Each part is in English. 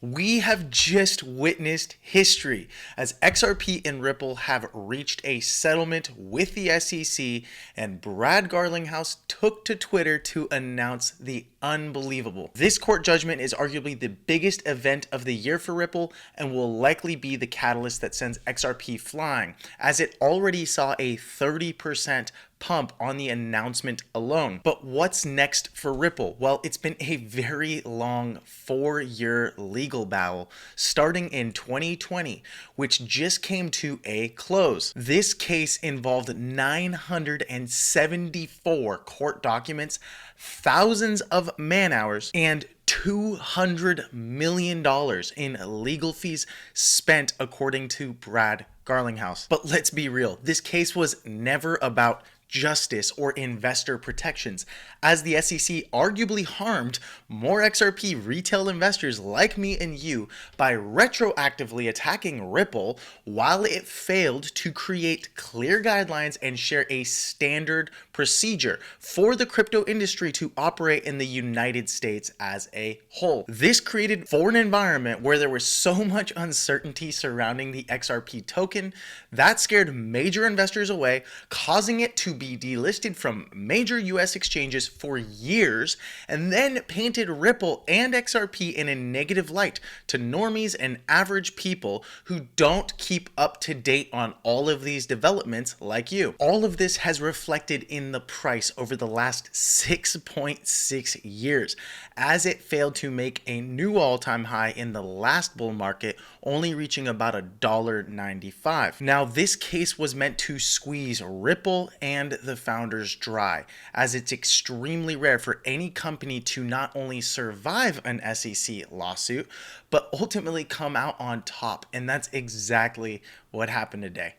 We have just witnessed history as XRP and Ripple have reached a settlement with the SEC, and Brad Garlinghouse took to Twitter to announce the unbelievable. This court judgment is arguably the biggest event of the year for Ripple and will likely be the catalyst that sends XRP flying, as it already saw a 30% pump on the announcement alone. But what's next for Ripple? Well, it's been a very long 4-year legal battle starting in 2020, which just came to a close. This case involved 974 court documents, thousands of man hours, and $200 million in legal fees spent, according to Brad Garlinghouse. But let's be real, this case was never about justice or investor protections, as the SEC arguably harmed more XRP retail investors like me and you by retroactively attacking Ripple while it failed to create clear guidelines and share a standard procedure for the crypto industry to operate in the United States as a whole. This created for an environment where there was so much uncertainty surrounding the XRP token that scared major investors away, causing it to be delisted from major US exchanges for years, and then painted Ripple and XRP in a negative light to normies and average people who don't keep up to date on all of these developments like you. All of this has reflected in the price over the last 6.6 years, as it failed to make a new all-time high in the last bull market, only reaching about $1.95. Now, this case was meant to squeeze Ripple and the founders dry, as it's extremely rare for any company to not only survive an SEC lawsuit, but ultimately come out on top. And that's exactly what happened today.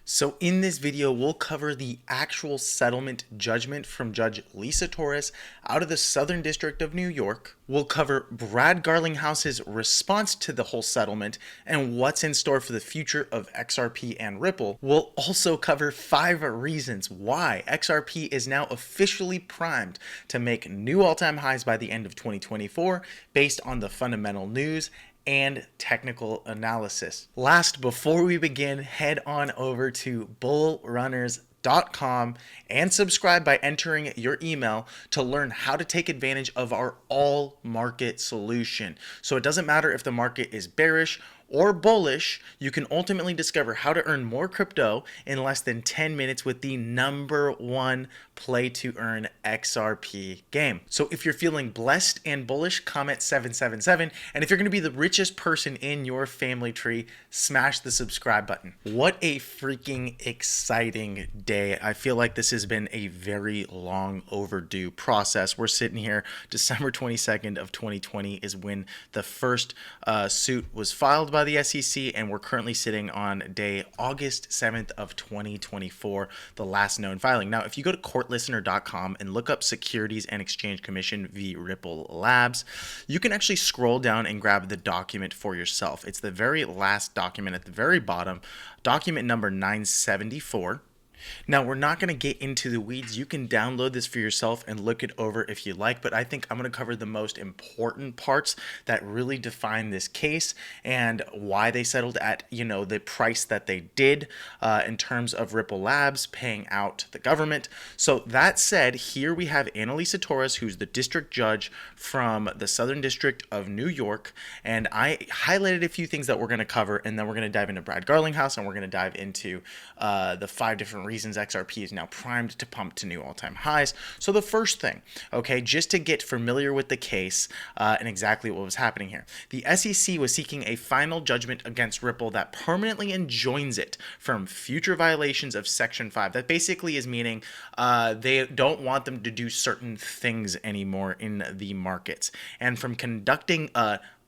So in this video, we'll cover the actual settlement judgment from Judge Lisa Torres out of the Southern District of New York. We'll cover Brad Garlinghouse's response to the whole settlement and what's in store for the future of XRP and Ripple. We'll also cover 5 reasons why XRP is now officially primed to make new all-time highs by the end of 2024 based on the fundamental news and technical analysis. Last, before we begin, head on over to bullrunners.com and subscribe by entering your email to learn how to take advantage of our all market solution. So it doesn't matter if the market is bearish or bullish, you can ultimately discover how to earn more crypto in less than 10 minutes with the #1 play to earn XRP game. So if you're feeling blessed and bullish, comment 777. And if you're going to be the richest person in your family tree, smash the subscribe button. What a freaking exciting day. I feel like this has been a very long overdue process. We're sitting here, December 22nd of 2020 is when the first suit was filed by the SEC, and we're currently sitting on day August 7th of 2024, the last known filing. Now, if you go to courtlistener.com and look up Securities and Exchange Commission v. Ripple Labs, you can actually scroll down and grab the document for yourself. It's the very last document at the very bottom, document number 974. Now, we're not going to get into the weeds. You can download this for yourself and look it over if you like, but I think I'm going to cover the most important parts that really define this case and why they settled at, the price that they did in terms of Ripple Labs paying out the government. So that said, here we have Lisa Torres, who's the district judge from the Southern District of New York, and I highlighted a few things that we're going to cover, and then we're going to dive into Brad Garlinghouse, and we're going to dive into the 5 different reasons XRP is now primed to pump to new all-time highs. So the first thing, okay, just to get familiar with the case and exactly what was happening here, the SEC was seeking a final judgment against Ripple that permanently enjoins it from future violations of Section 5. That basically is meaning they don't want them to do certain things anymore in the markets, and from conducting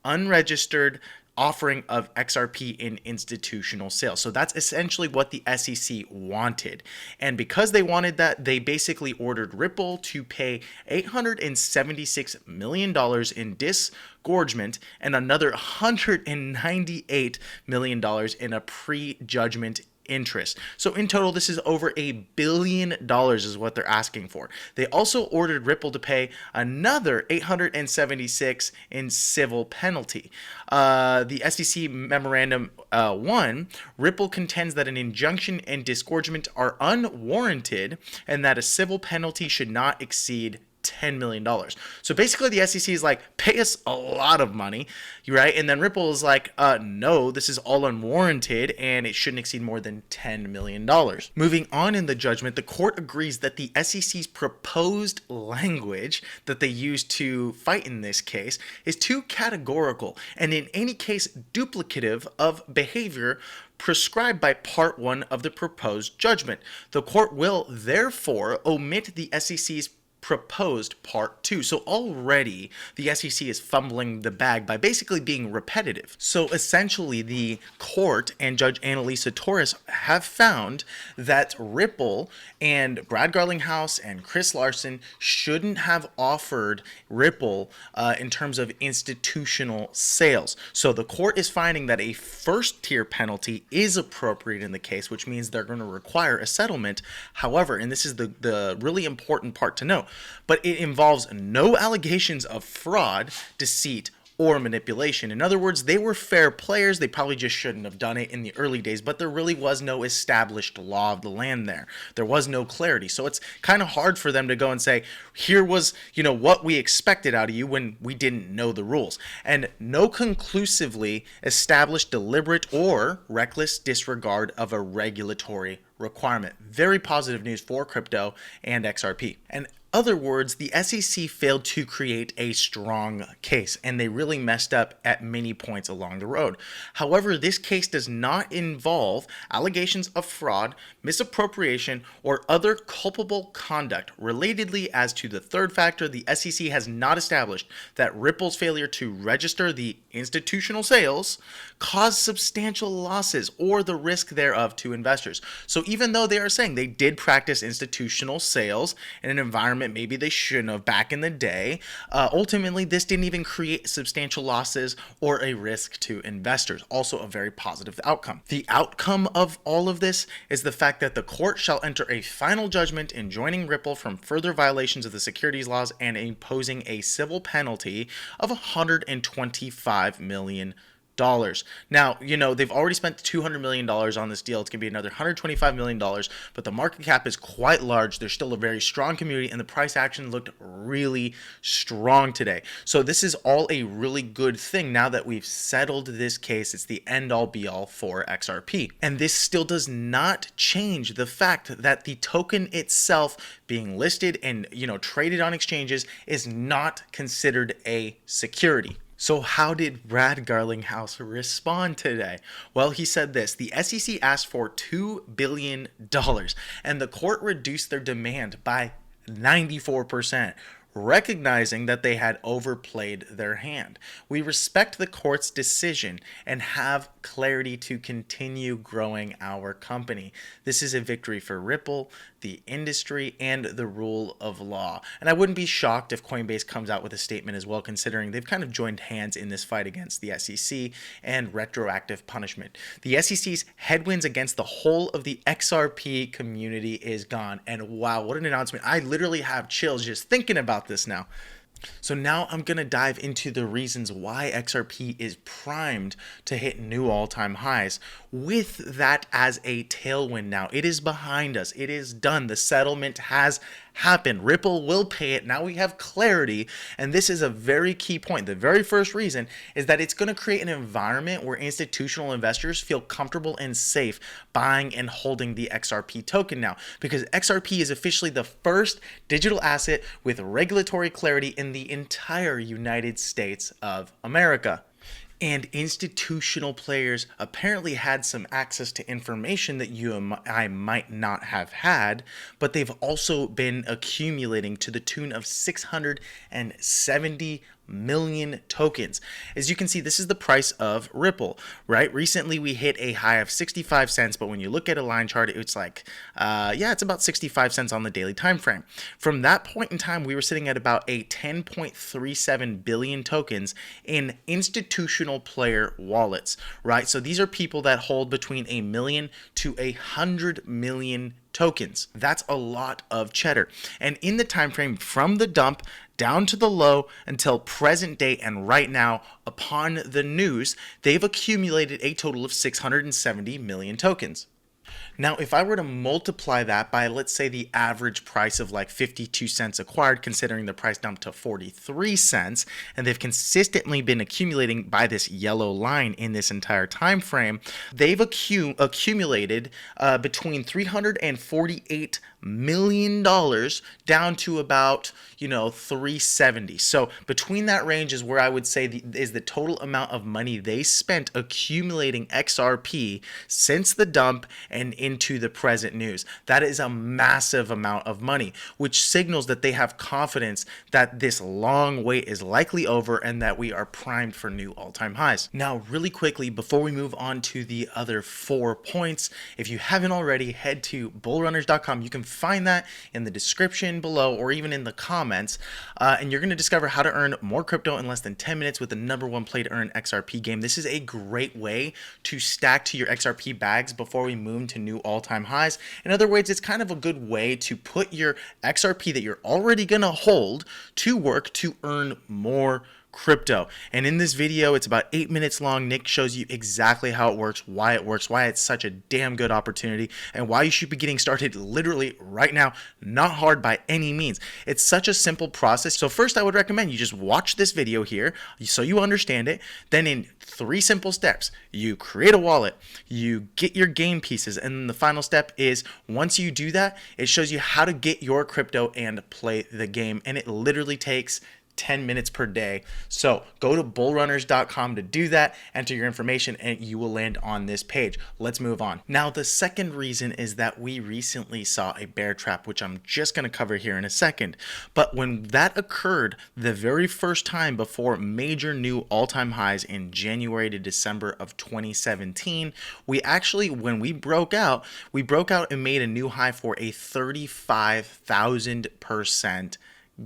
unregistered offering of XRP in institutional sales. So that's essentially what the SEC wanted. And because they wanted that, they basically ordered Ripple to pay $876 million in disgorgement and another $198 million in a pre-judgment interest. So in total, this is over $1 billion is what they're asking for. They also ordered Ripple to pay another $876 in civil penalty. The SEC Memorandum 1, Ripple contends that an injunction and disgorgement are unwarranted and that a civil penalty should not exceed $10 million. So basically the SEC is like, pay us a lot of money, right? And then Ripple is like, no, this is all unwarranted and it shouldn't exceed more than $10 million. Moving on in the judgment, the court agrees that the SEC's proposed language that they used to fight in this case is too categorical and in any case duplicative of behavior prescribed by Part 1 of the proposed judgment. The court will therefore omit the SEC's proposed Part 2. So already the SEC is fumbling the bag by basically being repetitive. So essentially the court and Judge Annalisa Torres have found that Ripple and Brad Garlinghouse and Chris Larson shouldn't have offered Ripple in terms of institutional sales. So the court is finding that a first tier penalty is appropriate in the case, which means they're going to require a settlement. However, and this is the really important part to note, but it involves no allegations of fraud, deceit, or manipulation. In other words, they were fair players. They probably just shouldn't have done it in the early days, but there really was no established law of the land there. There was no clarity. So it's kind of hard for them to go and say, here was, what we expected out of you when we didn't know the rules. And no conclusively established deliberate or reckless disregard of a regulatory requirement. Very positive news for crypto and XRP. And other words, the SEC failed to create a strong case, and they really messed up at many points along the road. However, this case does not involve allegations of fraud, misappropriation, or other culpable conduct. Relatedly, as to the third factor, the SEC has not established that Ripple's failure to register the institutional sales caused substantial losses or the risk thereof to investors. So even though they are saying they did practice institutional sales in an environment maybe they shouldn't have back in the day, ultimately this didn't even create substantial losses or a risk to investors. Also a very positive outcome. The outcome of all of this is the fact that the court shall enter a final judgment enjoining Ripple from further violations of the securities laws and imposing a civil penalty of $125 million. Now, they've already spent $200 million on this deal. It's going to be another $125 million, but the market cap is quite large. There's still a very strong community, and the price action looked really strong today. So this is all a really good thing now that we've settled this case. It's the end-all be-all for XRP. And this still does not change the fact that the token itself being listed and, traded on exchanges is not considered a security. So how did Brad Garlinghouse respond today? Well, he said this: the SEC asked for $2 billion and the court reduced their demand by 94%. Recognizing that they had overplayed their hand. We respect the court's decision and have clarity to continue growing our company. This is a victory for Ripple, the industry, and the rule of law. And I wouldn't be shocked if Coinbase comes out with a statement as well, considering they've kind of joined hands in this fight against the SEC and retroactive punishment. The SEC's headwinds against the whole of the XRP community is gone. And wow, what an announcement. I literally have chills just thinking about this now. So now I'm going to dive into the reasons why XRP is primed to hit new all-time highs. With that as a tailwind now, it is behind us. It is done. The settlement has happened. Ripple will pay it. Now we have clarity. And this is a very key point. The very first reason is that it's going to create an environment where institutional investors feel comfortable and safe buying and holding the XRP token now, because XRP is officially the first digital asset with regulatory clarity in the entire United States of America. And institutional players apparently had some access to information that you and I might not have had, but they've also been accumulating to the tune of $670 million tokens. As you can see, this is the price of Ripple, right? Recently, we hit a high of 65 cents, but when you look at a line chart, it's like, yeah, it's about 65 cents on the daily time frame. From that point in time, we were sitting at about a 10.37 billion tokens in institutional player wallets, right? So these are people that hold between a million to 100 million tokens. That's a lot of cheddar. And in the time frame from the dump down to the low until present day and right now, upon the news, they've accumulated a total of 670 million tokens. Now, if I were to multiply that by, let's say, the average price of like 52 cents acquired, considering the price dumped to 43 cents, and they've consistently been accumulating by this yellow line in this entire time frame, they've accumulated between $348 million down to about, 370. So between that range is where I would say is the total amount of money they spent accumulating XRP since the dump and into the present news. That is a massive amount of money, which signals that they have confidence that this long wait is likely over and that we are primed for new all-time highs. Now, really quickly, before we move on to the other 4 points, if you haven't already, head to bullrunners.com. You can find that in the description below or even in the comments, and you're going to discover how to earn more crypto in less than 10 minutes with the #1 play to earn XRP game. This is a great way to stack to your XRP bags before we move to new all-time highs. In other words, it's kind of a good way to put your XRP that you're already going to hold to work to earn more crypto. And in this video, it's about 8 minutes long. Nick shows you exactly how it works, why it's such a damn good opportunity, and why you should be getting started literally right now. Not hard by any means. It's such a simple process. So first, I would recommend you just watch this video here so you understand it. Then in 3 simple steps, you create a wallet, you get your game pieces, and then the final step is once you do that, it shows you how to get your crypto and play the game. And it literally takes 10 minutes per day. So go to bullrunners.com to do that, enter your information, and you will land on this page. Let's move on. Now, the second reason is that we recently saw a bear trap, which I'm just going to cover here in a second. But when that occurred the very first time before major new all-time highs in January to December of 2017, we actually, when we broke out and made a new high for a 35,000%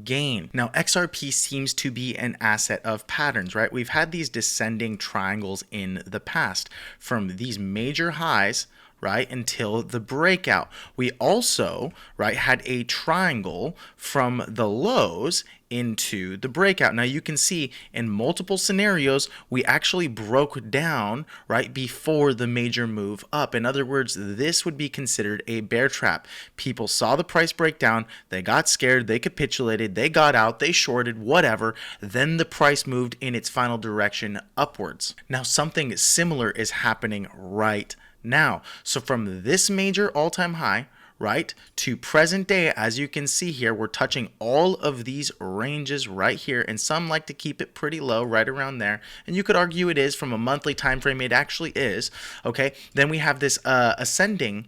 gain. Now, XRP seems to be an asset of patterns, right? We've had these descending triangles in the past from these major highs, right, until the breakout. We also, right, had a triangle from the lows into the breakout. Now you can see in multiple scenarios, we actually broke down right before the major move up. In other words, this would be considered a bear trap. People saw the price break down, they got scared, they capitulated, they got out, they shorted, whatever. Then the price moved in its final direction upwards. Now something similar is happening right now. So from this major all-time high, right, to present day, as you can see here, we're touching all of these ranges right here, and some like to keep it pretty low right around there, and you could argue it is from a monthly time frame. It actually is. Okay, then we have this ascending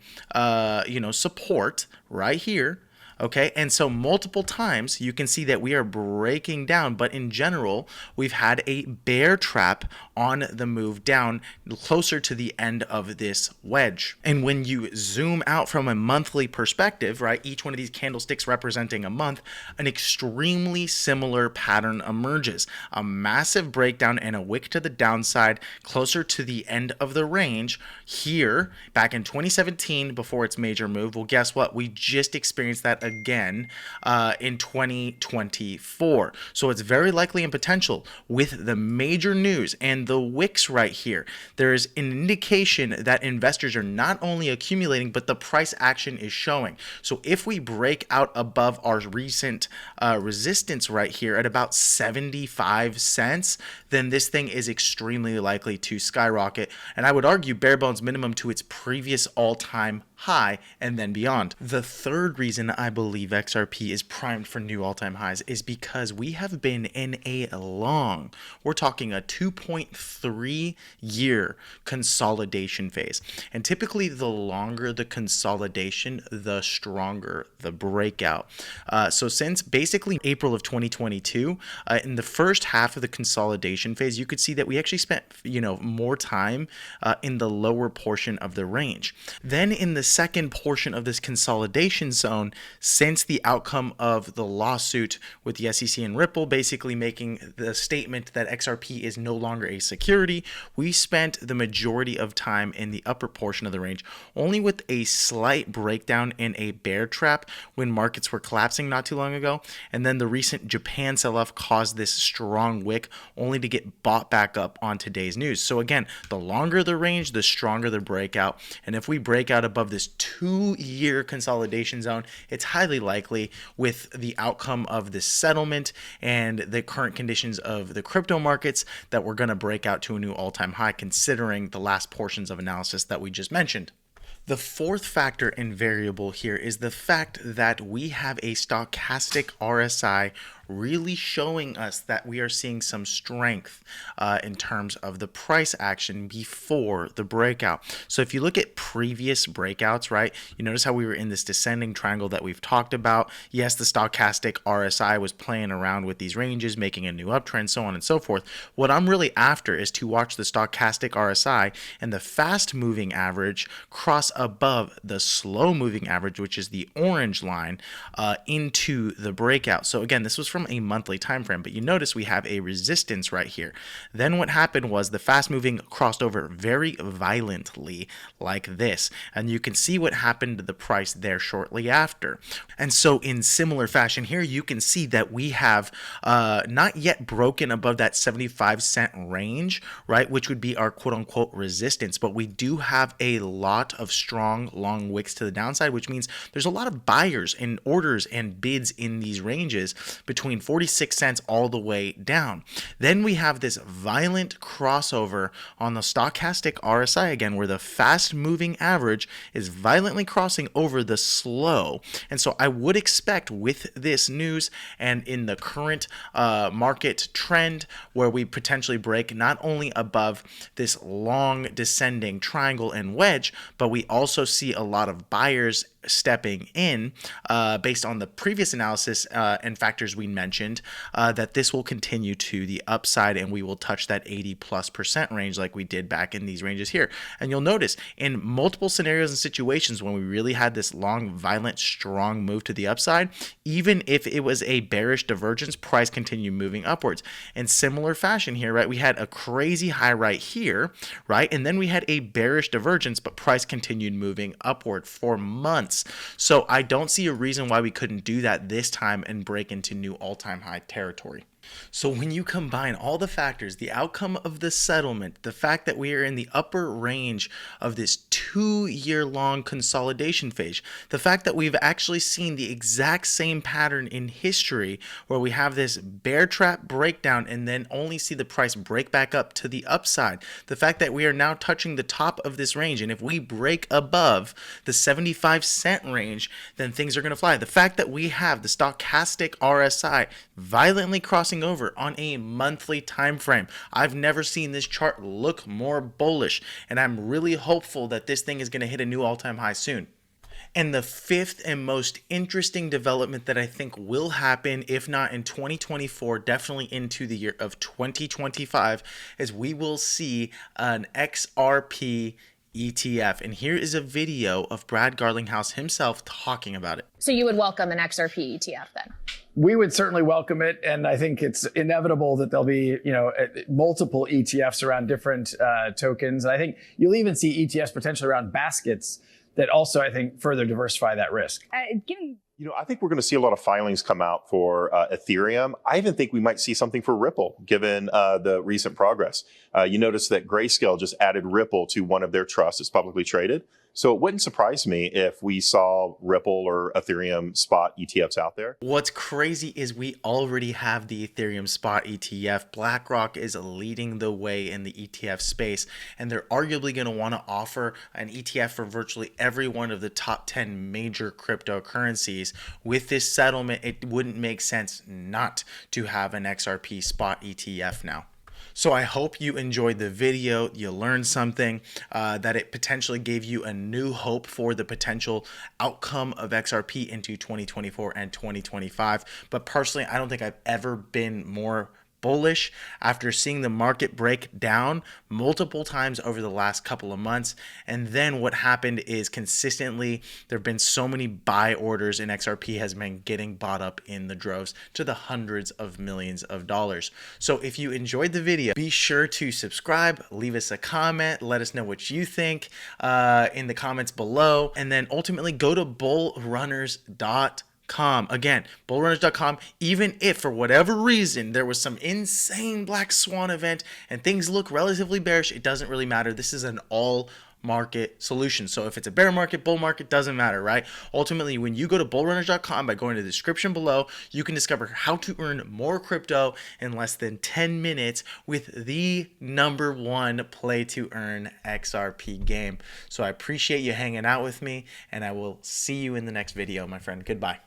support right here. Okay, and so multiple times you can see that we are breaking down, but in general, we've had a bear trap on the move down closer to the end of this wedge. And when you zoom out from a monthly perspective, right, each one of these candlesticks representing a month, an extremely similar pattern emerges. A massive breakdown and a wick to the downside closer to the end of the range here back in 2017 before its major move. Well, guess what? We just experienced that again in 2024. So it's very likely and potential with the major news and the wicks right here. There is an indication that investors are not only accumulating, but the price action is showing. So if we break out above our recent resistance right here at about 75 cents, then this thing is extremely likely to skyrocket. And I would argue bare bones minimum to its previous all-time high and then beyond. The third reason I believe XRP is primed for new all-time highs is because we have been in we're talking a 2.3 year consolidation phase. And typically the longer the consolidation, the stronger the breakout. So since basically April of 2022, in the first half of the consolidation phase, you could see that we actually spent, more time in the lower portion of the range. Then in the second portion of this consolidation zone, since the outcome of the lawsuit with the SEC and Ripple basically making the statement that XRP is no longer a security, we spent the majority of time in the upper portion of the range, only with a slight breakdown in a bear trap when markets were collapsing not too long ago. And then the recent Japan sell-off caused this strong wick only to get bought back up on today's news. So again, the longer the range, the stronger the breakout. And if we break out above this 2-year consolidation zone, it's highly likely with the outcome of this settlement and the current conditions of the crypto markets that we're going to break out to a new all-time high, considering the last portions of analysis that we just mentioned. The fourth factor and variable here is the fact that we have a stochastic RSI really showing us that we are seeing some strength in terms of the price action before the breakout. So if you look at previous breakouts, right, you notice how we were in this descending triangle that we've talked about. Yes, the stochastic RSI was playing around with these ranges, making a new uptrend, so on and so forth. What I'm really after is to watch the stochastic RSI and the fast moving average cross above the slow moving average, which is the orange line, into the breakout. So again, this was from a monthly time frame, but you notice we have a resistance right here. Then what happened was the fast moving crossed over very violently like this, and you can see what happened to the price there shortly after. And so in similar fashion here, you can see that we have not yet broken above that 75-cent range, right, which would be our quote-unquote resistance, but we do have a lot of strong long wicks to the downside, which means there's a lot of buyers and orders and bids in these ranges between 46 cents all the way down. Then we have this violent crossover on the stochastic RSI again, where the fast moving average is violently crossing over the slow. And so I would expect with this news and in the current market trend where we potentially break not only above this long descending triangle and wedge, but we also see a lot of buyers stepping in based on the previous analysis and factors we mentioned, that this will continue to the upside and we will touch that 80+% range like we did back in these ranges here. And you'll notice in multiple scenarios and situations when we really had this long, violent, strong move to the upside, even if it was a bearish divergence, price continued moving upwards. In similar fashion here, right, we had a crazy high right here, right, and then we had a bearish divergence, but price continued moving upward for months. So I don't see a reason why we couldn't do that this time and break into new all-time high territory. So when you combine all the factors, the outcome of the settlement, the fact that we are in the upper range of this 2-year-long consolidation phase, the fact that we've actually seen the exact same pattern in history where we have this bear trap breakdown and then only see the price break back up to the upside, the fact that we are now touching the top of this range, and if we break above the 75-cent range, then things are going to fly. The fact that we have the stochastic RSI violently crossing over on a monthly time frame. I've never seen this chart look more bullish, and I'm really hopeful that this thing is going to hit a new all-time high soon. And the fifth and most interesting development that I think will happen, if not in 2024, definitely into the year of 2025, is we will see an XRP ETF. And here is a video of Brad Garlinghouse himself talking about it. So you would welcome an XRP ETF then? We would certainly welcome it, and I think it's inevitable that there'll be, multiple ETFs around different tokens. And I think you'll even see ETFs potentially around baskets that also, I think, further diversify that risk. I think we're going to see a lot of filings come out for Ethereum. I even think we might see something for Ripple, given the recent progress. You notice that Grayscale just added Ripple to one of their trusts. It's publicly traded. So it wouldn't surprise me if we saw Ripple or Ethereum spot ETFs out there. What's crazy is we already have the Ethereum spot ETF. BlackRock is leading the way in the ETF space, and they're arguably going to want to offer an ETF for virtually every one of the top 10 major cryptocurrencies. With this settlement, it wouldn't make sense not to have an XRP spot ETF now. So I hope you enjoyed the video, you learned something, that it potentially gave you a new hope for the potential outcome of XRP into 2024 and 2025. But personally, I don't think I've ever been more bullish after seeing the market break down multiple times over the last couple of months. And then what happened is consistently there have been so many buy orders, and XRP has been getting bought up in the droves to the hundreds of millions of dollars. So if you enjoyed the video, be sure to subscribe, leave us a comment, let us know what you think in the comments below, and then ultimately go to bullrunners.com. Again, bullrunners.com. Even if for whatever reason there was some insane black swan event and things look relatively bearish, it doesn't really matter. This is an all market solution. So if it's a bear market, bull market, doesn't matter, right? Ultimately, when you go to bullrunners.com, by going to the description below, you can discover how to earn more crypto in less than 10 minutes with the #1 play to earn XRP game. So I appreciate you hanging out with me, and I will see you in the next video, my friend. Goodbye.